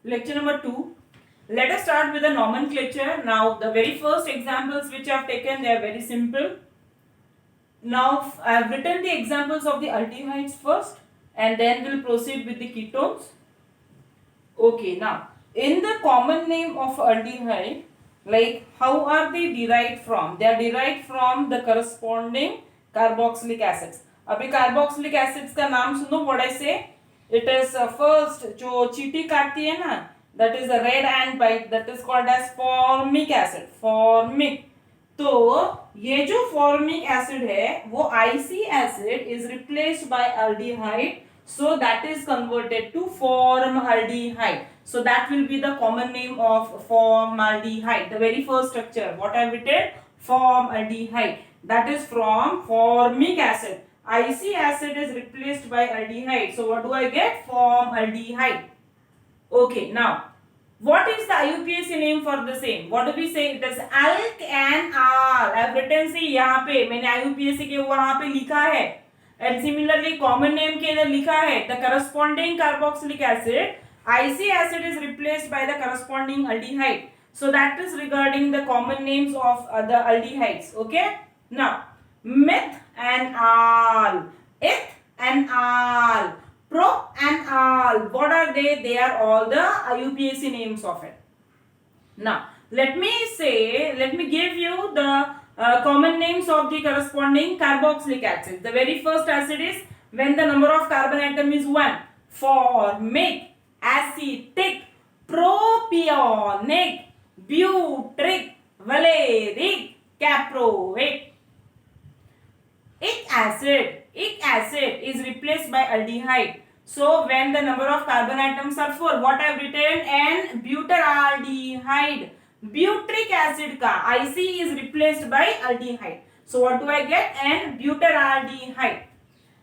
Lecture number 2. Let us start with the nomenclature. Now, the very first examples which I have taken, they are very simple. Now, I have written the examples of the aldehydes first and then we'll proceed with the ketones. Okay, now, in the common name of aldehyde, like how are they derived from? They are derived from the corresponding carboxylic acids. अभी carboxylic acids का नाम सुनो. What I say? It is first जो चींटी काटती है ना, that is a red ant bite, that is called as formic acid. Formic. तो ये जो formic acid है वो IC acid is replaced by aldehyde, so that is converted to formaldehyde. So that will be the common name of formaldehyde. The very first structure, what I have written? Formaldehyde. That is from formic acid. IC acid is replaced by aldehyde. So what do I get? Formaldehyde. Okay, now what is the IUPAC name for the same? What do we say? It is alk and al. I have written, see यहाँ पे मैंने IUPAC के वहाँ पे लिखा है. And similarly common name के इधर लिखा है. The corresponding carboxylic acid, IC acid is replaced by the corresponding aldehyde. So that is regarding the common names of the aldehydes. Okay. Now meth and al, eth and al, prop and al. What are they? They are all the IUPAC names of it. Now let me give you the common names of the corresponding carboxylic acids. The very first acid is when the number of carbon atom is 1. Formic, acetic, propionic, butyric, valeric, caproic. Ic acid is replaced by aldehyde. So when the number of carbon atoms are 4, what I have written? N butyraldehyde. Butyric acid ka IC is replaced by aldehyde. So what do I get? N butyraldehyde.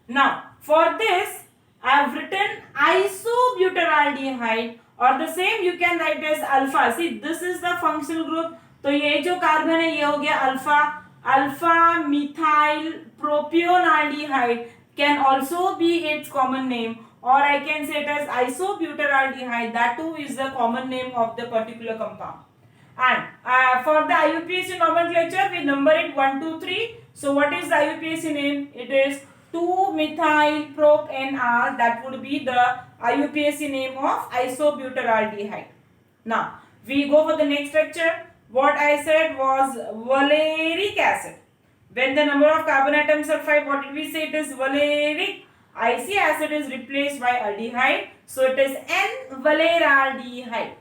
Now for this I have written isobutyraldehyde, or the same you can write as alpha. See, this is the functional group. तो ये जो carbon है ये हो गया alpha. Alpha methyl propionaldehyde can also be its common name, or I can say it as isobutyraldehyde. That too is the common name of the particular compound. And for the IUPAC nomenclature, we number it 1, 2, 3. So what is the IUPAC name? It is 2-methyl-prop-NR. That would be the IUPAC name of isobutyraldehyde. Now we go for the next structure. What I said was valeric acid. When the number of carbon atoms are 5, what did we say? It is valeric. IC acid is replaced by aldehyde. So it is N-valeraldehyde.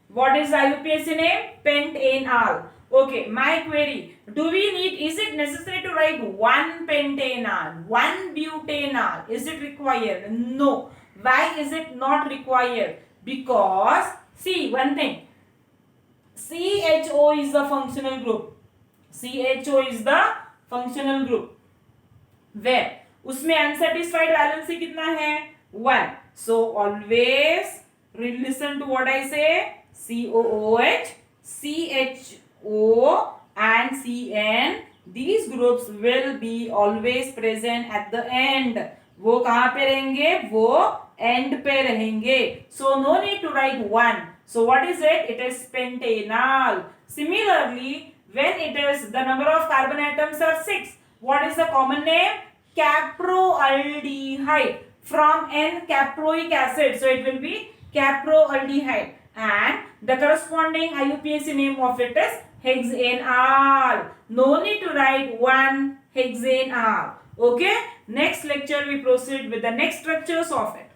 What is the IUPAC name? Pentanal. Okay, my query. Do we need, is it necessary to write 1 pentanal, 1 butanal? Is it required? No. Why is it not required? Because, see one thing. CHO is the functional group. CHO is the functional group. Where? उसमें unsatisfied valency कितना है? 1. So always listen to what I say. COOH, CHO and CN. These groups will be always present at the end. वो कहाँ पे रहेंगे? वो end पे रहेंगे. So no need to write 1. So what is it? It is pentanal. Similarly, when it is the number of carbon atoms are 6, what is the common name? Caproaldehyde. From N-caproic acid. So it will be caproaldehyde. And the corresponding IUPAC name of it is hexanal. No need to write 1 hexanal. Okay. Next lecture we proceed with the next structures of it.